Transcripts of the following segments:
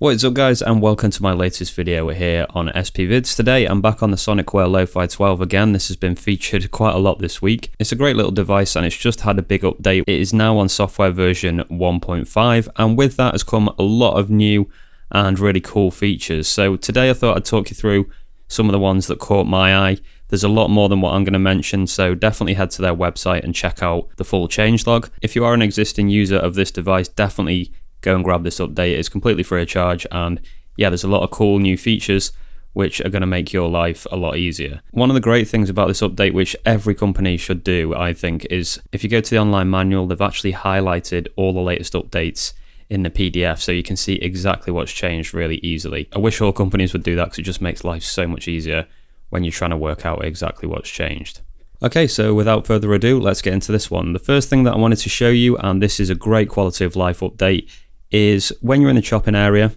What is up guys, and welcome to my latest video here on SP Vids. Today I'm back on the Sonicware Lo-Fi 12 again. This has been featured quite a lot this week. It's a great little device and it's just had a big update. It is now on software version 1.5 and with that has come a lot of new and really cool features. So today I thought I'd talk you through some of the ones that caught my eye. There's a lot more than what I'm going to mention, so definitely head to their website and check out the full changelog. If you are an existing user of this device, definitely go and grab this update. It's completely free of charge, and yeah, there's a lot of cool new features which are going to make your life a lot easier. One of the great things about this update, which every company should do, I think, is if you go to the online manual, they've actually highlighted all the latest updates in the PDF, so you can see exactly what's changed really easily. I wish all companies would do that because it just makes life so much easier when you're trying to work out exactly what's changed. Okay, so without further ado, let's get into this one. The first thing that I wanted to show you, and this is a great quality of life update, is when you're in the chopping area.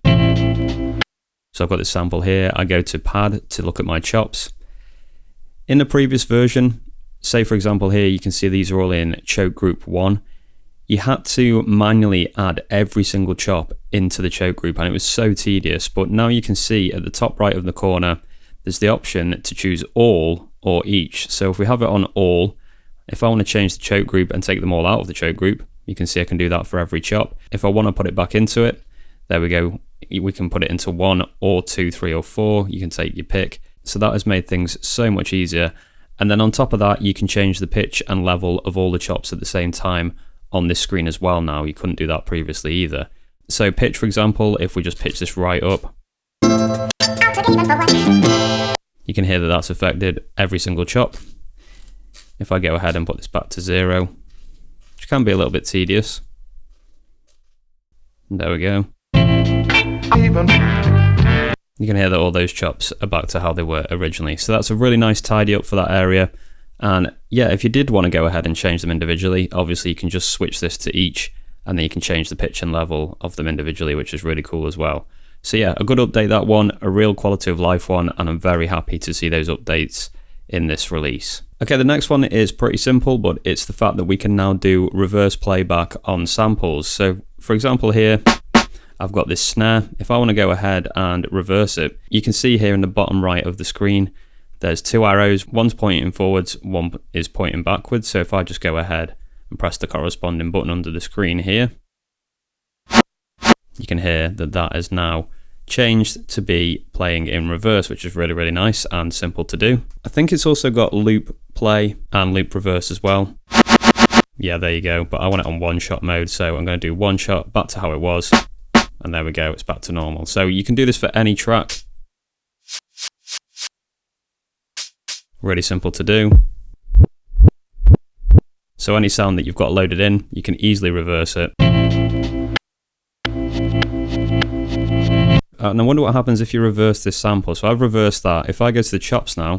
So I've got this sample here. I go to pad to look at my chops. In the previous version, say for example here, you can see these are all in choke group 1. You had to manually add every single chop into the choke group and it was so tedious, but now you can see at the top right of the corner, there's the option to choose all or each. So if we have it on all, if I want to change the choke group and take them all out of the choke group, you can see I can do that for every chop. If I want to put it back into it, there we go. We can put it into 1 or 2, 3 or 4. You can take your pick. So that has made things so much easier. And then on top of that, you can change the pitch and level of all the chops at the same time on this screen as well now. You couldn't do that previously either. So pitch, for example, if we just pitch this right up, you can hear that that's affected every single chop. If I go ahead and put this back to 0, which can be a little bit tedious. And there we go. You can hear that all those chops are back to how they were originally. So that's a really nice tidy up for that area. And yeah, if you did want to go ahead and change them individually, obviously you can just switch this to each and then you can change the pitch and level of them individually, which is really cool as well. So yeah, a good update, that one, a real quality of life one, and I'm very happy to see those updates in this release. Okay, the next one is pretty simple, but it's the fact that we can now do reverse playback on samples. So for example here, I've got this snare. If I want to go ahead and reverse it, you can see here in the bottom right of the screen, there's 2 arrows, one's pointing forwards, one is pointing backwards. So if I just go ahead and press the corresponding button under the screen here, you can hear that that is now changed to be playing in reverse, which is really, really nice and simple to do. I think it's also got loop play and loop reverse as well. Yeah, there you go. But I want it on one shot mode, so I'm going to do one shot back to how it was. And there we go, it's back to normal. So you can do this for any track. Really simple to do. So any sound that you've got loaded in, you can easily reverse it. And I wonder what happens if you reverse this sample. So I've reversed that. If I go to the chops now,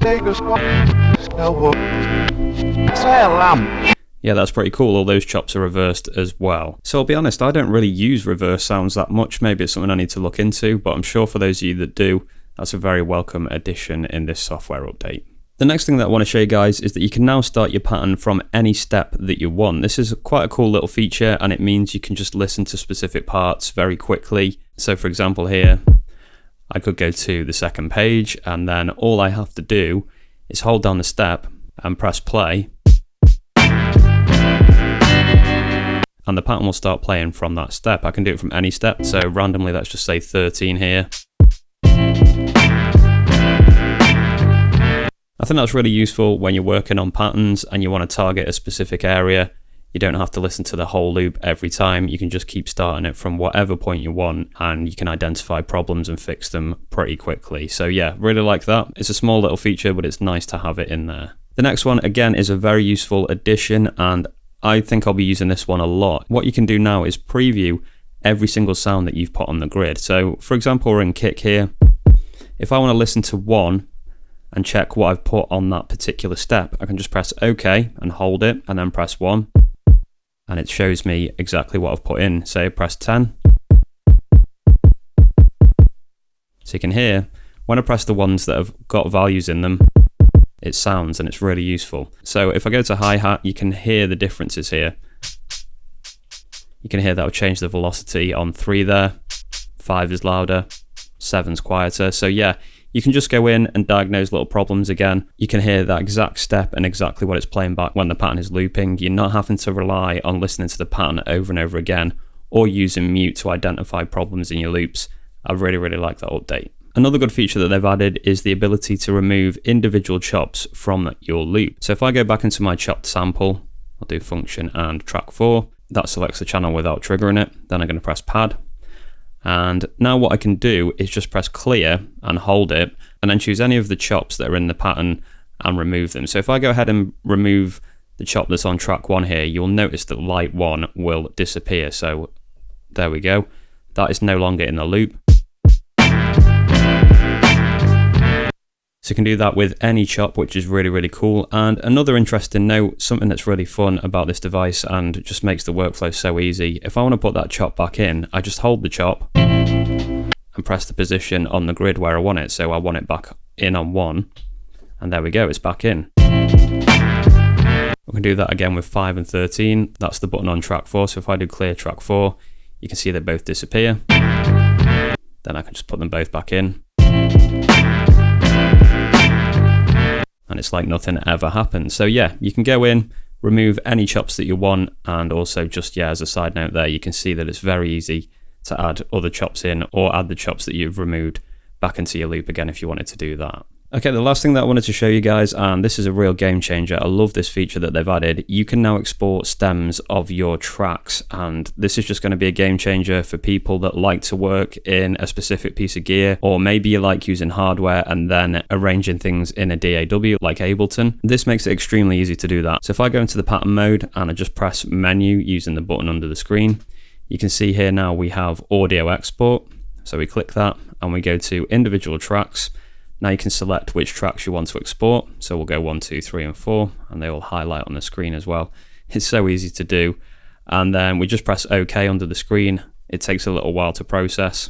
yeah, that's pretty cool. All those chops are reversed as well. So I'll be honest, I don't really use reverse sounds that much. Maybe it's something I need to look into, but I'm sure for those of you that do, that's a very welcome addition in this software update. The next thing that I want to show you guys is that you can now start your pattern from any step that you want. This is quite a cool little feature and it means you can just listen to specific parts very quickly. So for example here, I could go to the second page and then all I have to do is hold down the step and press play. And the pattern will start playing from that step. I can do it from any step. So randomly, let's just say 13 here. I think that's really useful when you're working on patterns and you want to target a specific area. You don't have to listen to the whole loop every time. You can just keep starting it from whatever point you want and you can identify problems and fix them pretty quickly. So yeah, really like that. It's a small little feature, but it's nice to have it in there. The next one, again, is a very useful addition and I think I'll be using this one a lot. What you can do now is preview every single sound that you've put on the grid. So for example, we're in kick here. If I want to listen to one and check what I've put on that particular step, I can just press OK and hold it and then press 1. And it shows me exactly what I've put in. Say press 10. So you can hear when I press the ones that have got values in them, it sounds and it's really useful. So if I go to hi-hat, you can hear the differences here. You can hear that I'll change the velocity on 3 there, 5 is louder, 7's quieter. So yeah, you can just go in and diagnose little problems again. You can hear that exact step and exactly what it's playing back when the pattern is looping. You're not having to rely on listening to the pattern over and over again or using mute to identify problems in your loops. I really, really like that update. Another good feature that they've added is the ability to remove individual chops from your loop. So if I go back into my chopped sample, I'll do function and track 4. That selects the channel without triggering it. Then I'm going to press pad. And now what I can do is just press clear and hold it and then choose any of the chops that are in the pattern and remove them. So if I go ahead and remove the chop that's on track 1 here, you'll notice that light 1 will disappear. So there we go. That is no longer in the loop. So you can do that with any chop, which is really, really cool. And another interesting note, something that's really fun about this device and just makes the workflow so easy. If I want to put that chop back in, I just hold the chop and press the position on the grid where I want it. So I want it back in on 1, and there we go, it's back in. We can do that again with 5 and 13. That's the button on track 4. So if I do clear track 4, you can see they both disappear. Then I can just put them both back in. And it's like nothing ever happened. So yeah, you can go in, remove any chops that you want, and also just, yeah, as a side note there, you can see that it's very easy to add other chops in or add the chops that you've removed back into your loop again if you wanted to do that. Okay, the last thing that I wanted to show you guys, and this is a real game changer. I love this feature that they've added. You can now export stems of your tracks, and this is just going to be a game changer for people that like to work in a specific piece of gear, or maybe you like using hardware and then arranging things in a DAW like Ableton. This makes it extremely easy to do that. So if I go into the pattern mode and I just press menu using the button under the screen, you can see here now we have audio export. So we click that and we go to individual tracks. Now you can select which tracks you want to export. So we'll go 1, 2, 3, and 4, and they will highlight on the screen as well. It's so easy to do. And then we just press OK under the screen. It takes a little while to process.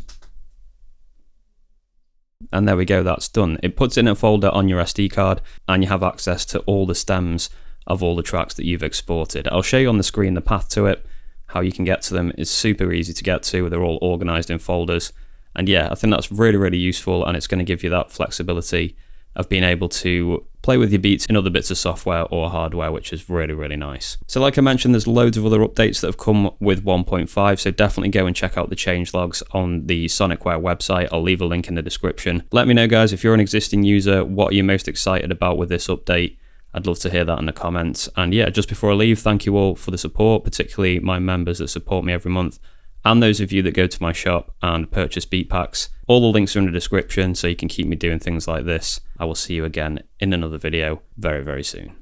And there we go, that's done. It puts it in a folder on your SD card, and you have access to all the stems of all the tracks that you've exported. I'll show you on the screen the path to it. How you can get to them is super easy to get to. They're all organized in folders. And yeah, I think that's really, really useful, and it's going to give you that flexibility of being able to play with your beats in other bits of software or hardware, which is really, really nice. So like I mentioned, there's loads of other updates that have come with 1.5, so definitely go and check out the changelogs on the Sonicware website. I'll leave a link in the description. Let me know, guys, if you're an existing user, what are you most excited about with this update? I'd love to hear that in the comments. And yeah, just before I leave, thank you all for the support, particularly my members that support me every month, and those of you that go to my shop and purchase beat packs. All the links are in the description, so you can keep me doing things like this. I will see you again in another video very, very soon.